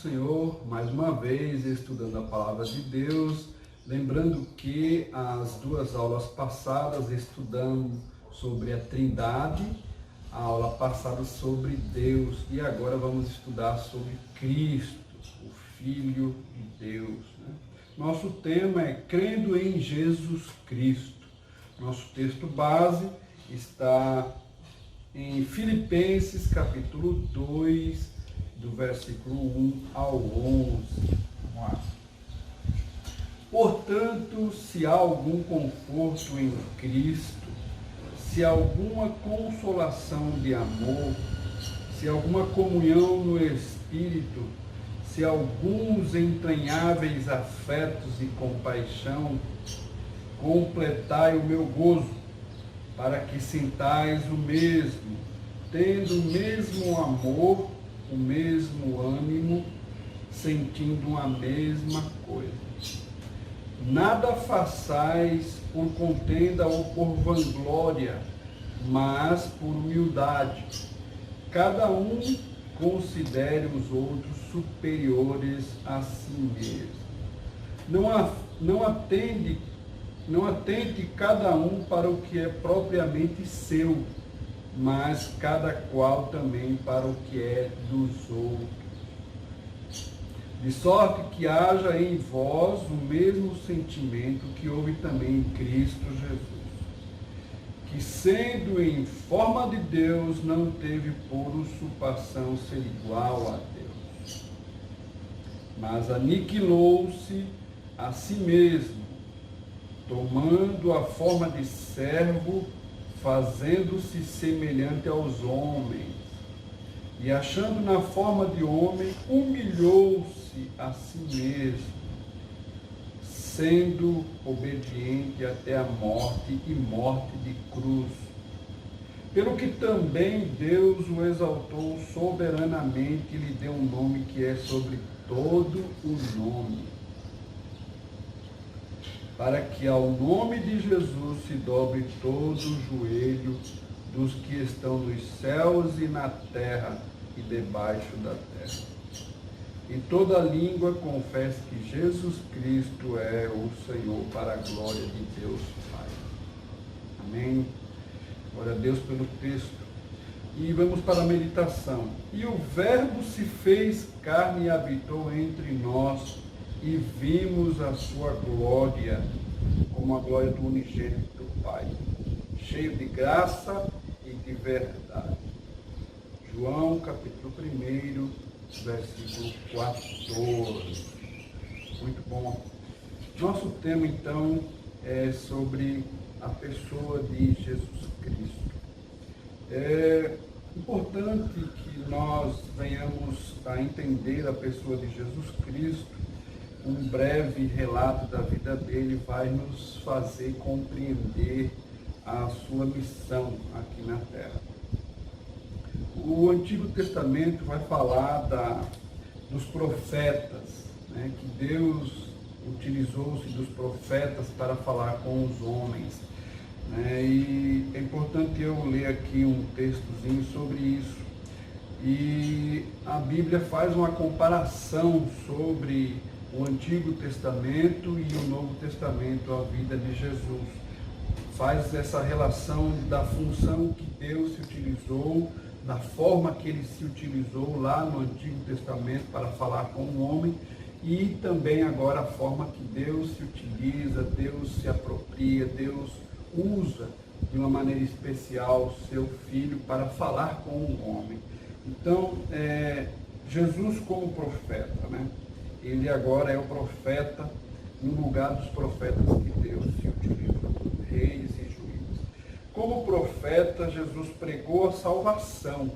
Senhor, mais uma vez estudando a Palavra de Deus, lembrando que as duas aulas passadas estudamos sobre a Trindade, a aula passada sobre Deus, e agora vamos estudar sobre Cristo, o Filho de Deus. Nosso tema é Crendo em Jesus Cristo. Nosso texto base está em Filipenses capítulo 2, do versículo 1 ao 11. Vamos lá. Portanto, se há algum conforto em Cristo, se há alguma consolação de amor, se há alguma comunhão no Espírito, se há alguns entranháveis afetos e compaixão, completai o meu gozo, para que sintais o mesmo, tendo o mesmo amor, o mesmo ânimo, sentindo a mesma coisa. Nada façais por contenda ou por vanglória, mas por humildade. Cada um considere os outros superiores a si mesmo. Não atente cada um para o que é propriamente seu, mas cada qual também para o que é dos outros. De sorte que haja em vós o mesmo sentimento que houve também em Cristo Jesus, que sendo em forma de Deus, não teve por usurpação ser igual a Deus, mas aniquilou-se a si mesmo, tomando a forma de servo, fazendo-se semelhante aos homens, e achando na forma de homem, humilhou-se a si mesmo, sendo obediente até a morte e morte de cruz. Pelo que também Deus o exaltou soberanamente e lhe deu um nome que é sobre todo o nome, para que ao nome de Jesus se dobre todo o joelho dos que estão nos céus e na terra e debaixo da terra. E toda língua confesse que Jesus Cristo é o Senhor, para a glória de Deus Pai. Amém? Glória a Deus pelo texto. E vamos para a meditação. E o Verbo se fez carne e habitou entre nós, e vimos a sua glória, como a glória do unigênito do Pai, cheio de graça e de verdade. João, capítulo 1, versículo 14. Muito bom. Nosso tema, então, é sobre a pessoa de Jesus Cristo. É importante que nós venhamos a entender a pessoa de Jesus Cristo. Um breve relato da vida dele vai nos fazer compreender a sua missão aqui na Terra. O Antigo Testamento vai falar dos profetas, né, que Deus utilizou-se dos profetas para falar com os homens. Né, e é importante eu ler aqui um textozinho sobre isso. E a Bíblia faz uma comparação sobre o Antigo Testamento e o Novo Testamento, a vida de Jesus. Faz essa relação da função que Deus se utilizou, da forma que ele se utilizou lá no Antigo Testamento para falar com o homem, e também agora a forma que Deus se utiliza, Deus se apropria, Deus usa de uma maneira especial o seu Filho para falar com o homem. Então, Jesus como profeta, né? Ele agora é o profeta no lugar dos profetas que Deus se utilizou, reis e juízes. Como profeta, Jesus pregou a salvação.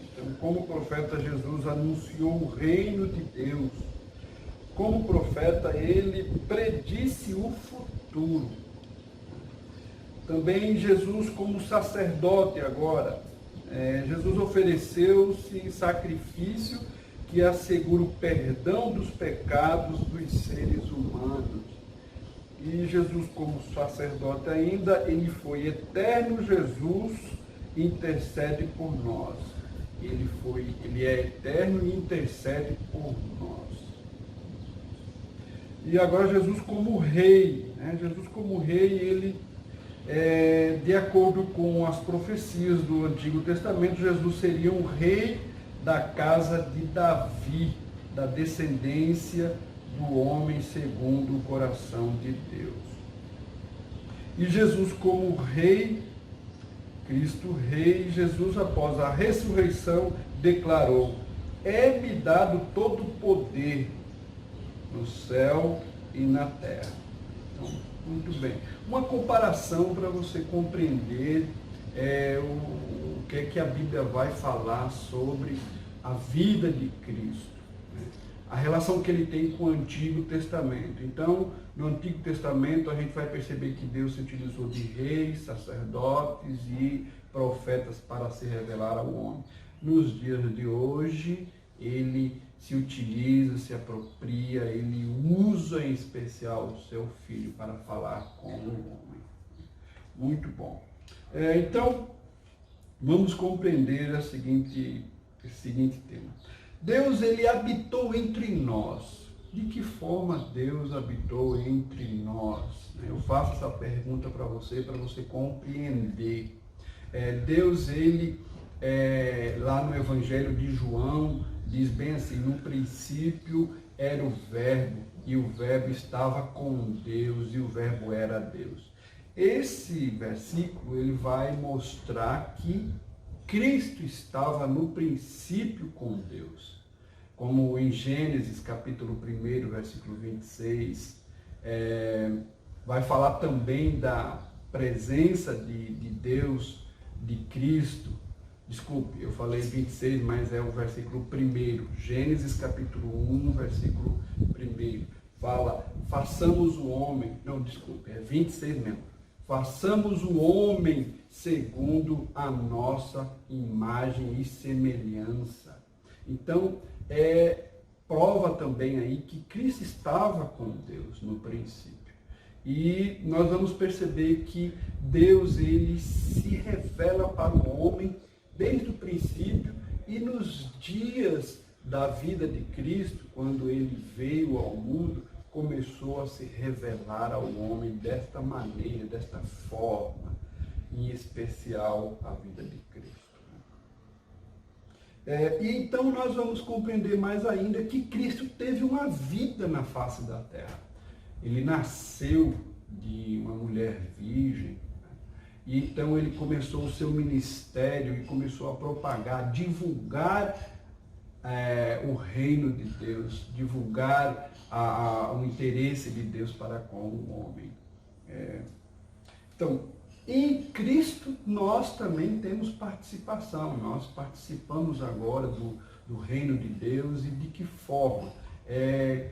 Então, como profeta, Jesus anunciou o reino de Deus. Como profeta, ele predisse o futuro. Também Jesus como sacerdote agora. Jesus ofereceu-se em sacrifício que assegura o perdão dos pecados dos seres humanos. E Jesus, como sacerdote ainda, ele foi eterno Jesus, intercede por nós. ele é eterno e intercede por nós. E agora Jesus como rei, né? Jesus como rei, ele, de acordo com as profecias do Antigo Testamento, Jesus seria um rei da casa de Davi, da descendência do homem segundo o coração de Deus. E Jesus como rei, Cristo rei, Jesus após a ressurreição declarou: é-me dado todo o poder no céu e na terra. Então, muito bem. Uma comparação para você compreender o que é que a Bíblia vai falar sobre a vida de Cristo, né? A relação que ele tem com o Antigo Testamento. Então, no Antigo Testamento, a gente vai perceber que Deus se utilizou de reis, sacerdotes e profetas para se revelar ao homem. Nos dias de hoje, ele se utiliza, se apropria, ele usa em especial o seu Filho para falar com o homem. Muito bom. Então, vamos compreender esse seguinte tema. Deus, ele habitou entre nós. De que forma Deus habitou entre nós? Eu faço essa pergunta para você compreender. Deus, ele, lá no Evangelho de João, diz bem assim: no princípio era o Verbo, e o Verbo estava com Deus, e o Verbo era Deus. Esse versículo, ele vai mostrar que Cristo estava no princípio com Deus. Como em Gênesis, capítulo 1, versículo 26, vai falar também da presença de Deus, de Cristo. Desculpe, eu falei 26, mas é o versículo 1. Gênesis, capítulo 1, versículo 1. Fala, façamos o homem. Não, desculpe, é 26 mesmo. Façamos o homem segundo a nossa imagem e semelhança. Então, prova também aí que Cristo estava com Deus no princípio. E nós vamos perceber que Deus, ele se revela para o homem desde o princípio, e nos dias da vida de Cristo, quando ele veio ao mundo, começou a se revelar ao homem desta maneira, desta forma, em especial a vida de Cristo. E então nós vamos compreender mais ainda que Cristo teve uma vida na face da terra. Ele nasceu de uma mulher virgem, e então ele começou o seu ministério e começou a propagar, divulgar o reino de Deus, divulgar o interesse de Deus para com o homem. Então, em Cristo nós também temos participação, nós participamos agora do reino de Deus. E de que forma?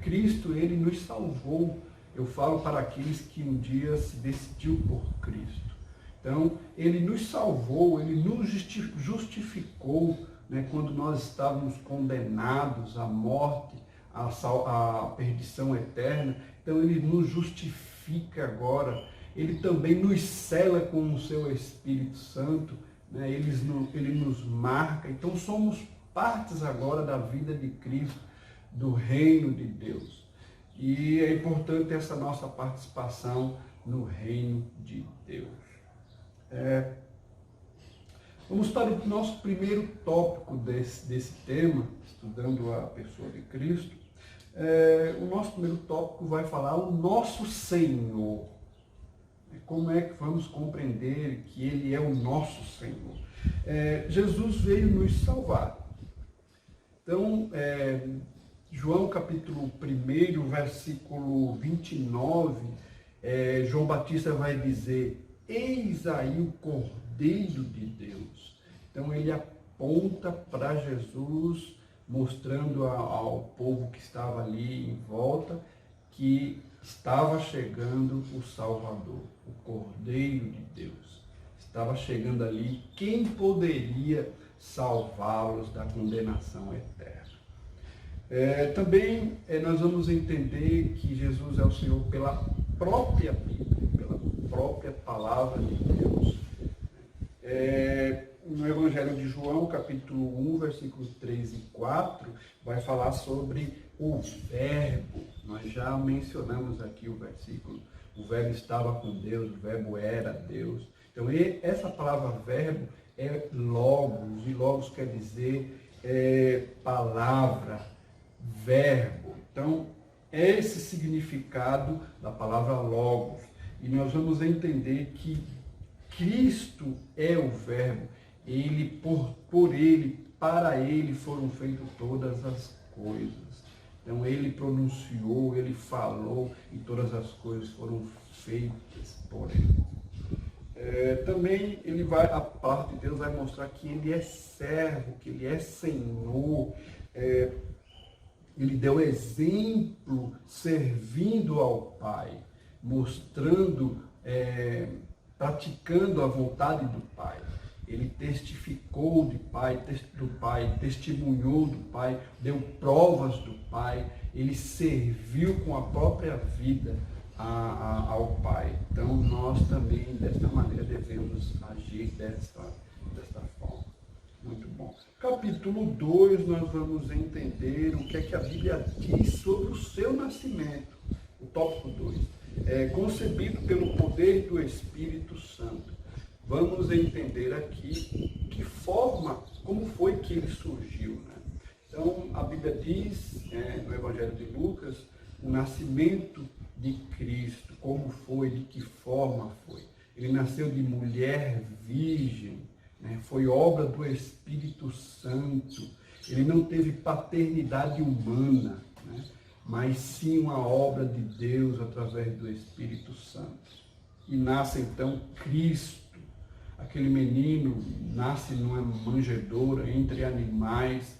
Cristo, ele nos salvou. Eu falo para aqueles que um dia se decidiu por Cristo. Então, ele nos salvou, ele nos justificou, né, quando nós estávamos condenados à morte, à perdição eterna. Então, ele nos justifica agora. Ele também nos sela com o seu Espírito Santo, né? Ele nos marca. Então, somos partes agora da vida de Cristo, do reino de Deus. E é importante essa nossa participação no reino de Deus. Vamos para o nosso primeiro tópico desse tema, estudando a pessoa de Cristo. O nosso primeiro tópico vai falar o nosso Senhor. Como é que vamos compreender que ele é o nosso Senhor? Jesus veio nos salvar. Então, João capítulo 1, versículo 29, João Batista vai dizer: eis aí o Cordeiro de Deus. Então ele aponta para Jesus, mostrando ao povo que estava ali em volta que estava chegando o Salvador, o Cordeiro de Deus. Estava chegando ali quem poderia salvá-los da condenação eterna. Também nós vamos entender que Jesus é o Senhor pela própria Bíblia, pela própria palavra de Deus. No Evangelho de João, capítulo 1, versículos 3 e 4, vai falar sobre o verbo. Nós já mencionamos aqui o versículo. O verbo estava com Deus, o verbo era Deus. Então, essa palavra verbo é logos, e logos quer dizer palavra, verbo. Então, esse significado da palavra logos. E nós vamos entender que Cristo é o verbo. Ele, por ele, para ele foram feitas todas as coisas. Então, ele pronunciou, ele falou, e todas as coisas foram feitas por ele. Também a parte de Deus vai mostrar que ele é servo, que ele é Senhor. Ele deu exemplo servindo ao Pai, mostrando, praticando a vontade do Pai. Ele testificou do Pai, testemunhou do Pai, deu provas do Pai, ele serviu com a própria vida ao Pai. Então, nós também, desta maneira, devemos agir desta forma. Muito bom. Capítulo 2, nós vamos entender o que é que a Bíblia diz sobre o seu nascimento. O tópico 2. Concebido pelo poder do Espírito Santo. Vamos entender aqui que forma, como foi que ele surgiu, né? Então, a Bíblia diz, no Evangelho de Lucas, o nascimento de Cristo, como foi, de que forma foi. Ele nasceu de mulher virgem, né? Foi obra do Espírito Santo. Ele não teve paternidade humana, né? Mas sim uma obra de Deus através do Espírito Santo. E nasce então Cristo. Aquele menino nasce numa manjedoura entre animais,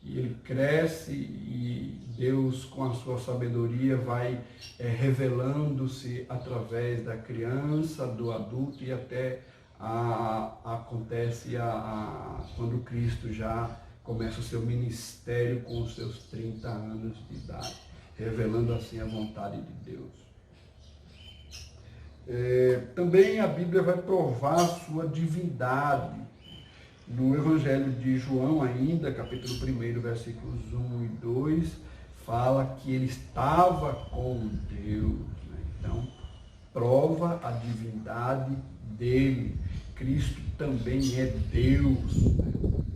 e ele cresce, e Deus, com a sua sabedoria, vai revelando-se através da criança, do adulto, e até acontece quando Cristo já começa o seu ministério com os seus 30 anos de idade, revelando assim a vontade de Deus. Também a Bíblia vai provar a sua divindade. No Evangelho de João ainda, capítulo 1, versículos 1 e 2, fala que ele estava com Deus, né? Então, prova a divindade dele. Cristo também é Deus, né?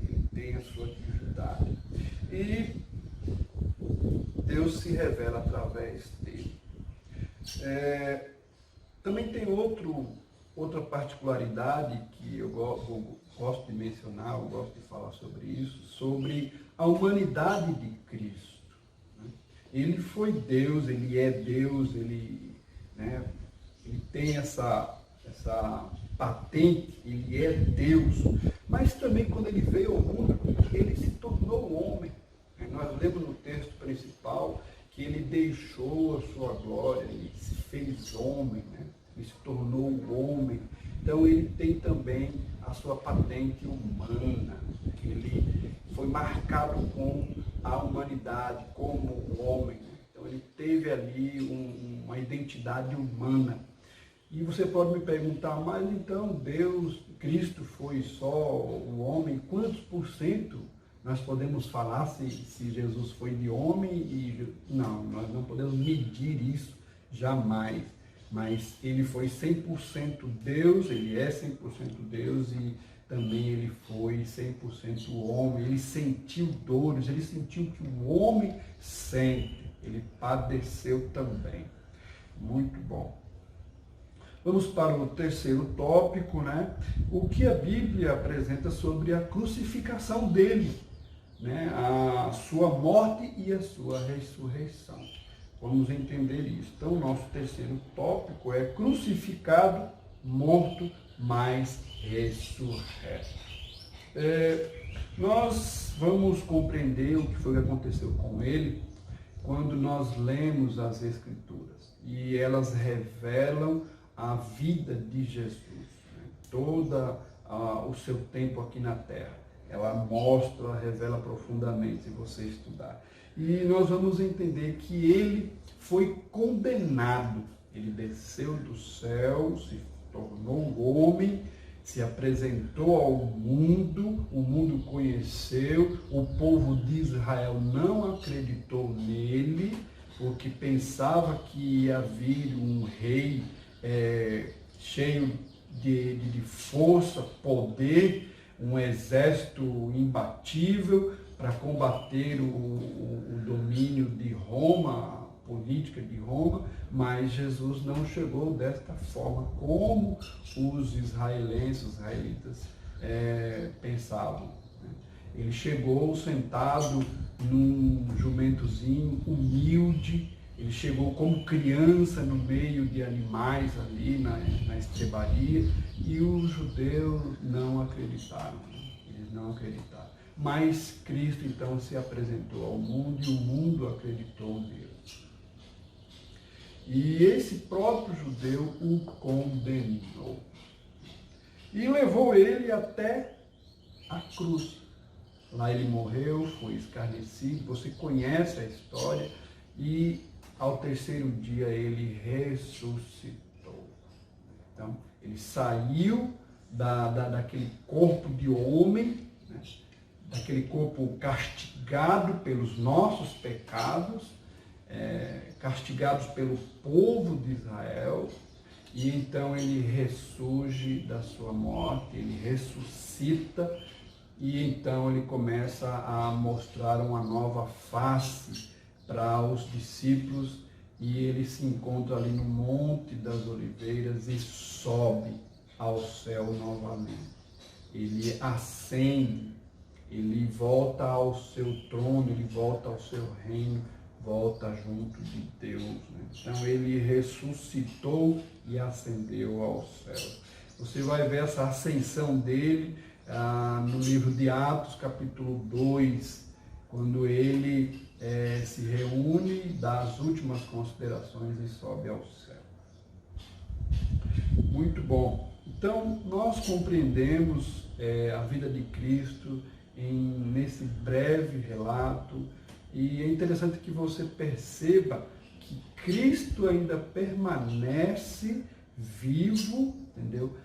Ele tem a sua divindade. E Deus se revela através dele. Também tem outra particularidade que eu gosto de mencionar, eu gosto de falar sobre isso, sobre a humanidade de Cristo, né? Ele foi Deus, ele é Deus, ele tem essa patente, ele é Deus, mas também quando ele veio ao mundo, ele se tornou homem. Nós lemos no texto principal que ele deixou a sua glória, ele se fez homem, né? Ele se tornou homem. Então ele tem também a sua patente humana. Ele foi marcado com a humanidade, como homem, né? Então ele teve ali uma identidade humana. E você pode me perguntar, mas então Cristo foi só o homem? Quantos por cento nós podemos falar se Jesus foi de homem? Não, nós não podemos medir isso jamais. Mas ele foi 100% Deus, ele é 100% Deus, e também ele foi 100% homem. Ele sentiu dores, ele sentiu que o homem sente, ele padeceu também. Muito bom. Vamos para o terceiro tópico, né? O que a Bíblia apresenta sobre a crucificação dele, né? A sua morte e a sua ressurreição. Vamos entender isso. Então, o nosso terceiro tópico é crucificado, morto, mas ressurreto. Nós vamos compreender o que foi que aconteceu com ele quando nós lemos as Escrituras. E elas revelam a vida de Jesus, né? Todo o seu tempo aqui na Terra. Ela mostra, revela profundamente, se você estudar. E nós vamos entender que ele foi condenado. Ele desceu do céu, se tornou homem se apresentou ao mundo, o mundo conheceu, o povo de Israel não acreditou nele, porque pensava que ia vir um rei cheio de força, poder, um exército imbatível para combater o domínio de Roma, a política de Roma, mas Jesus não chegou desta forma como os israelitas pensavam. Ele chegou sentado num jumentozinho humilde, ele chegou como criança no meio de animais ali na estrebaria, e os judeus não acreditaram, eles não acreditaram. Mas Cristo então se apresentou ao mundo e o mundo acreditou nele. E esse próprio judeu o condenou e levou ele até a cruz. Lá ele morreu, foi escarnecido, você conhece a história, e ao terceiro dia ele ressuscitou. Então, ele saiu daquele corpo de homem, né? Daquele corpo castigado pelos nossos pecados, castigados pelo povo de Israel, e então ele ressurge da sua morte, ele ressuscita, e então ele começa a mostrar uma nova face para os discípulos, e ele se encontra ali no Monte das Oliveiras e sobe ao céu novamente. Ele ascende, ele volta ao seu trono, ele volta ao seu reino, volta junto de Deus. Né? Então ele ressuscitou e ascendeu ao céu. Você vai ver essa ascensão dele no livro de Atos, capítulo 2, quando ele se reúne, dá as últimas considerações e sobe ao céu. Muito bom. Então, nós compreendemos a vida de Cristo nesse breve relato, e é interessante que você perceba que Cristo ainda permanece vivo, entendeu?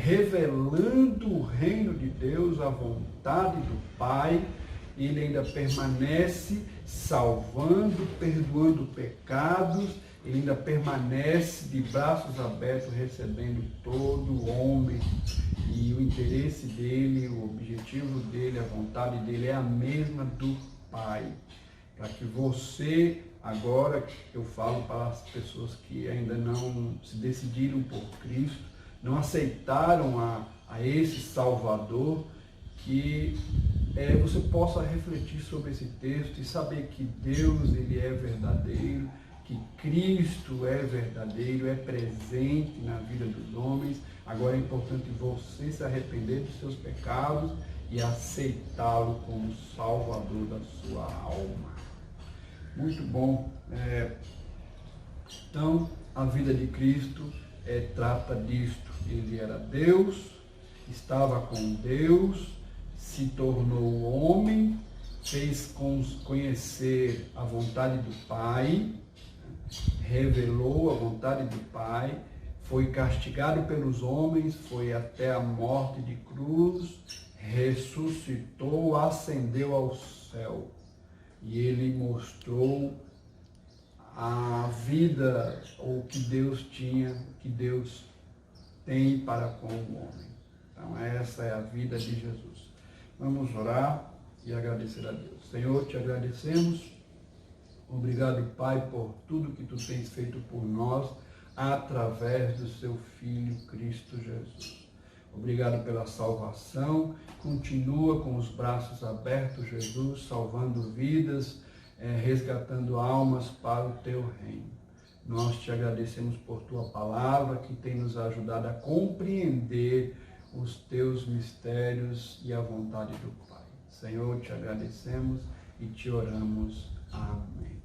Revelando o reino de Deus, a vontade do Pai. Ele ainda permanece salvando, perdoando pecados, ele ainda permanece de braços abertos, recebendo todo homem, e o interesse dele, o objetivo dele, a vontade dele é a mesma do Pai. Para que você, agora eu falo para as pessoas que ainda não se decidiram por Cristo, não aceitaram a esse Salvador, que você possa refletir sobre esse texto e saber que Deus ele é verdadeiro, que Cristo é verdadeiro, é presente na vida dos homens. Agora é importante você se arrepender dos seus pecados e aceitá-lo como Salvador da sua alma. Muito bom. Então, a vida de Cristo trata disto. Ele era Deus, estava com Deus, se tornou homem, fez conhecer a vontade do Pai, revelou a vontade do Pai, foi castigado pelos homens, foi até a morte de cruz, ressuscitou, ascendeu ao céu. E ele mostrou a vida, ou que Deus tinha, que Deus tem para com o homem. Então essa é a vida de Jesus. Vamos orar e agradecer a Deus. Senhor, te agradecemos. Obrigado, Pai, por tudo que tu tens feito por nós através do seu Filho Cristo Jesus. Obrigado pela salvação. Continua com os braços abertos, Jesus, salvando vidas, resgatando almas para o teu reino. Nós te agradecemos por tua palavra, que tem nos ajudado a compreender os teus mistérios e a vontade do Pai. Senhor, te agradecemos e te oramos. Amém.